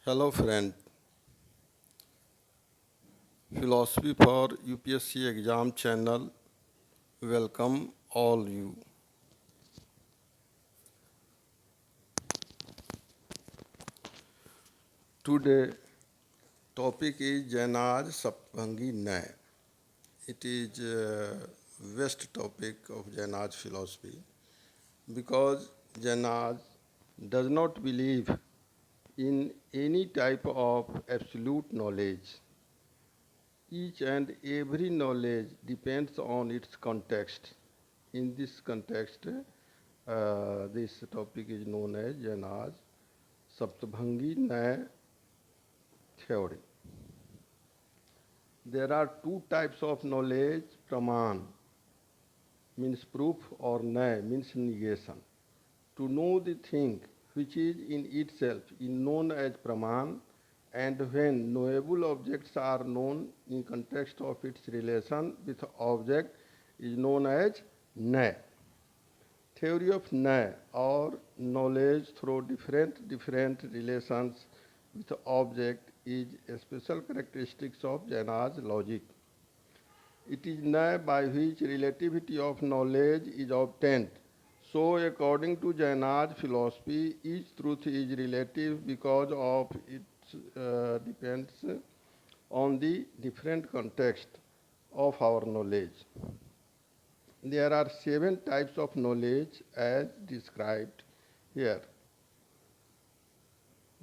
Hello friend, Philosophy for UPSC exam channel welcome all you. Today topic is Janaj Sapbhangi Nay. It is best topic of Janaj philosophy because Janaj does not believe in any type of absolute knowledge. Each and every knowledge depends on its context. In this context, this topic is known as Janaj Saptabhangi Nyaya theory. There are two types of knowledge, Praman means proof or Nyaya means negation. To know the thing which is in itself is known as Praman, and when knowable objects are known in context of its relation with object is known as Nyaya. Theory of Nyaya or knowledge through different relations with object is a special characteristics of Jaina's logic. It is Nyaya by which relativity of knowledge is obtained. So according to Jaina's philosophy, each truth is relative because of it depends on the different context of our knowledge. There are 7 types of knowledge as described here.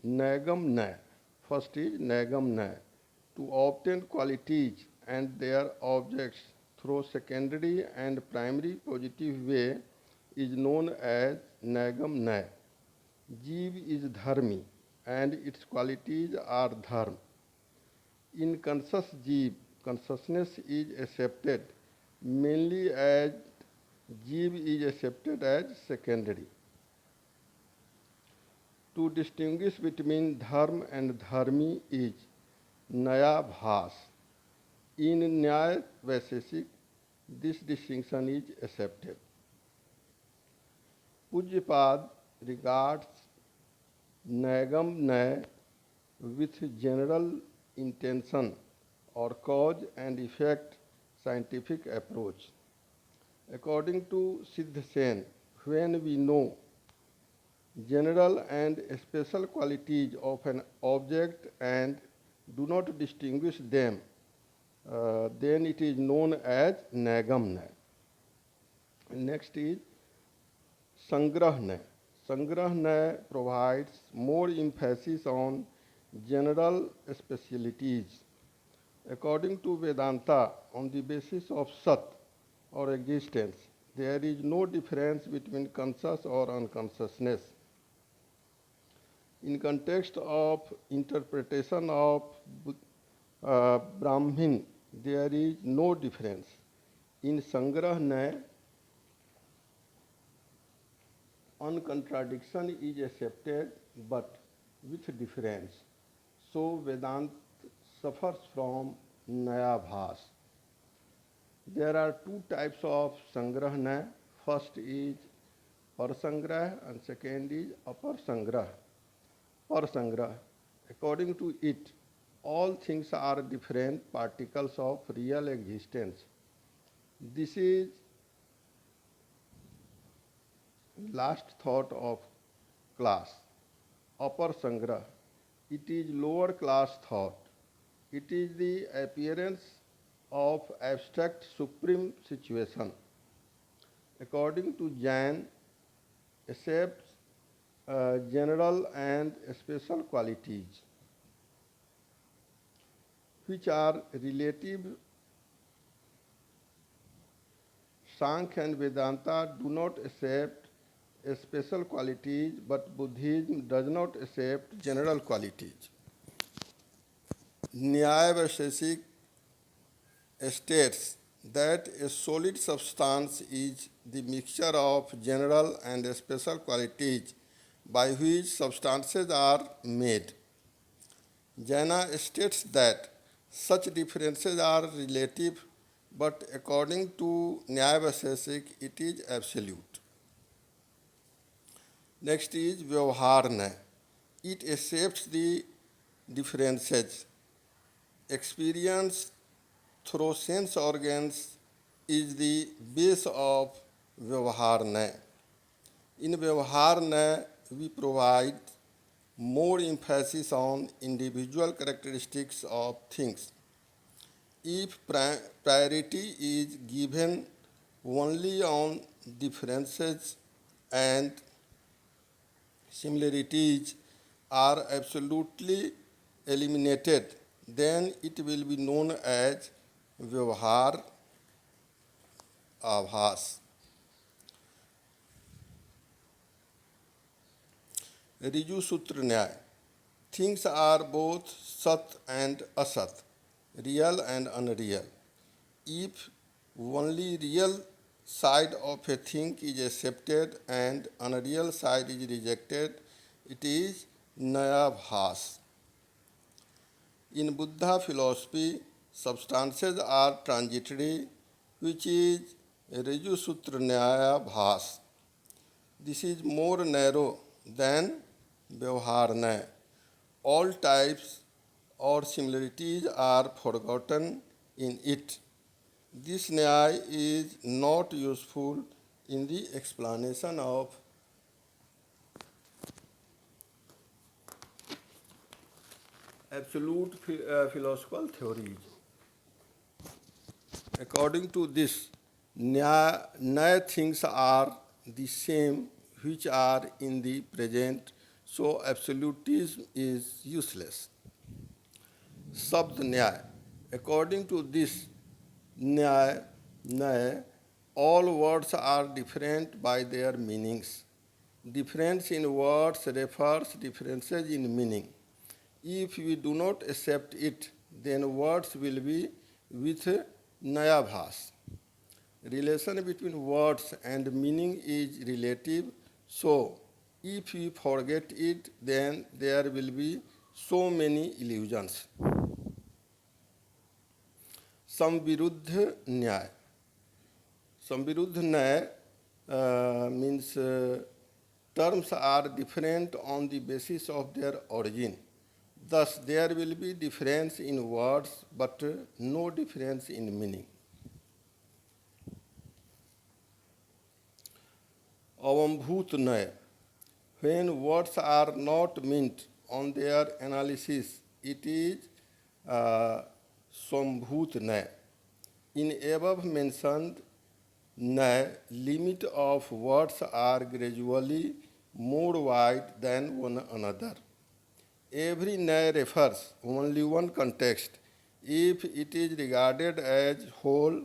Nagam na. First is Nagam na. To obtain qualities and their objects through secondary and primary positive way is known as Nagam na. Jeev is dharmi and its qualities are dharma. In conscious Jeev, consciousness is accepted mainly as Jeev is accepted as secondary. To distinguish between dharma and dharmi is Naya Bhas. In Nyaya Vaiseshik, this distinction is accepted. Pujyapad regards Nagam Nay with general intention or cause and effect scientific approach. According to Siddha Sen, when we know general and special qualities of an object and do not distinguish them, then it is known as Nagamna. Next is Sangrahna. Sangrahna provides more emphasis on general specialities. According to Vedanta, on the basis of Sat or existence, there is no difference between conscious or unconsciousness. In context of interpretation of Brahmin, there is no difference. In Sangrahna, uncontradiction is accepted but with difference. So Vedanta suffers from Nayabhas. There are 2 types of Sangrahna. First is Parasangrah and second is Aparsangrah. Parasangrah. According to it, all things are different particles of real existence. This is last thought of class. Aparsangrah. It is lower class thought. It is the appearance of abstract supreme situation. According to Jain, accepts general and special qualities which are relative. Sankhya and Vedanta do not accept special qualities, but Buddhism does not accept general qualities. Nyaya Vaisheshik states that a solid substance is the mixture of general and special qualities by which substances are made. Jaina states that such differences are relative, but according to Nyaya Vaisheshik, it is absolute. Next is Vyavharna. It accepts the differences experienced through sense organs is the base of Vyavaharna. In Vyavaharna, we provide more emphasis on individual characteristics of things. If priority is given only on differences and similarities are absolutely eliminated, then it will be known as Vyavahar Abhas. Riju Sutra Nyay. Things are both Sat and Asat, real and unreal. If only real side of a thing is accepted and unreal side is rejected, it is Nayabhas. In Buddha philosophy, substances are transitory, which is Riju Sutra Nyaya Bhas. This is more narrow than Vyavaharna. All types or similarities are forgotten in it. This Nyaya is not useful in the explanation of absolute philosophical theories. According to this, Nyaya things are the same which are in the present, so absolutism is useless. Sabd Nyaya. According to this Nyaya, all words are different by their meanings. Difference in words refers differences in meaning. If we do not accept it, then words will be with Nayabhas. Relation between words and meaning is relative, so if we forget it, then there will be so many illusions. Samviruddha Nyaya. Samviruddha Nyaya means terms are different on the basis of their origin. Thus, there will be difference in words, but no difference in meaning. Avambhut Nyaya. When words are not meant on their analysis, it is Swambhut Nyaya. In above mentioned Nyaya, limit of words are gradually more wide than one another. Every Nyaya refers only one context. If it is regarded as whole,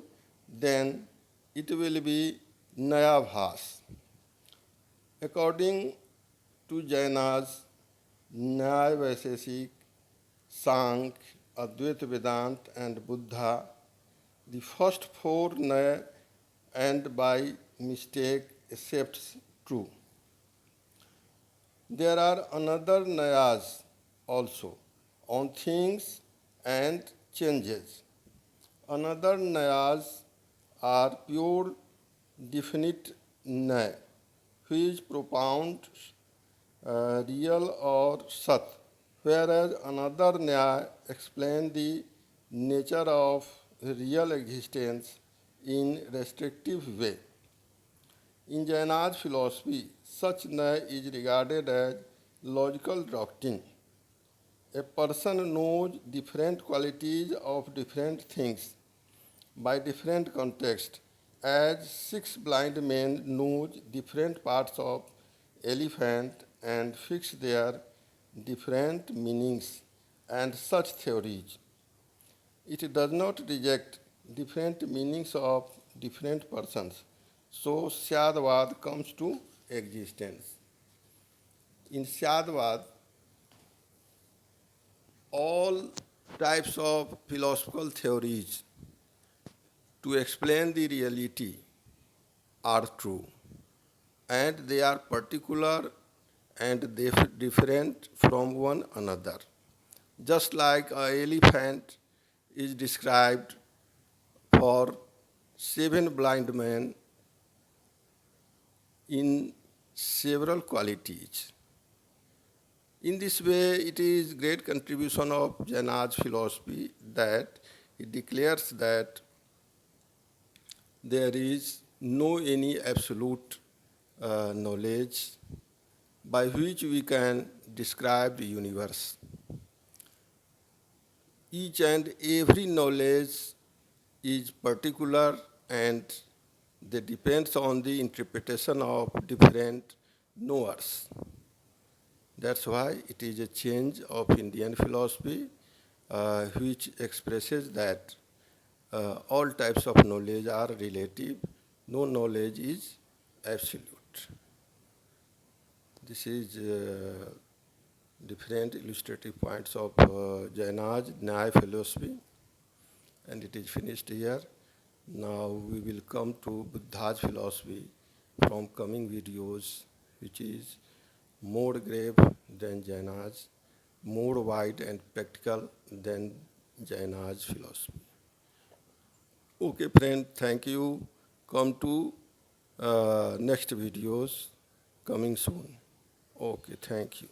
then it will be Nyayabhas. According to Jainas, Nyaya Vaisesik, Sankhya, Advaita Vedanta, and Buddha, the first four Nyaya and by mistake accepts true. There are another Nyayas also on things and changes. Another Nyayas are pure definite Nyaya, which propounds real or Sat, whereas another Nyaya explains the nature of real existence in restrictive way. In Jaina's philosophy, such Nyaya is regarded as logical doctrine. A person knows different qualities of different things by different contexts, as six blind men know different parts of elephant and fix their different meanings and such theories. It does not reject different meanings of different persons. So Syadvad comes to existence. In Syadvad, all types of philosophical theories to explain the reality are true, and they are particular and different from one another. Just like an elephant is described for seven blind men in several qualities. In this way, it is great contribution of Jainaj philosophy that it declares that there is no any absolute knowledge by which we can describe the universe. Each and every knowledge is particular and they depends on the interpretation of different knowers. That's why it is a change of Indian philosophy which expresses that all types of knowledge are relative, no knowledge is absolute. This is different illustrative points of Jainaj Nyaya philosophy, and it is finished here. Now we will come to Buddha's philosophy from coming videos, which is more grave than Jainaj, more wide and practical than Jainaj philosophy. Okay, friend, thank you. Come to next videos coming soon. Okay, thank you.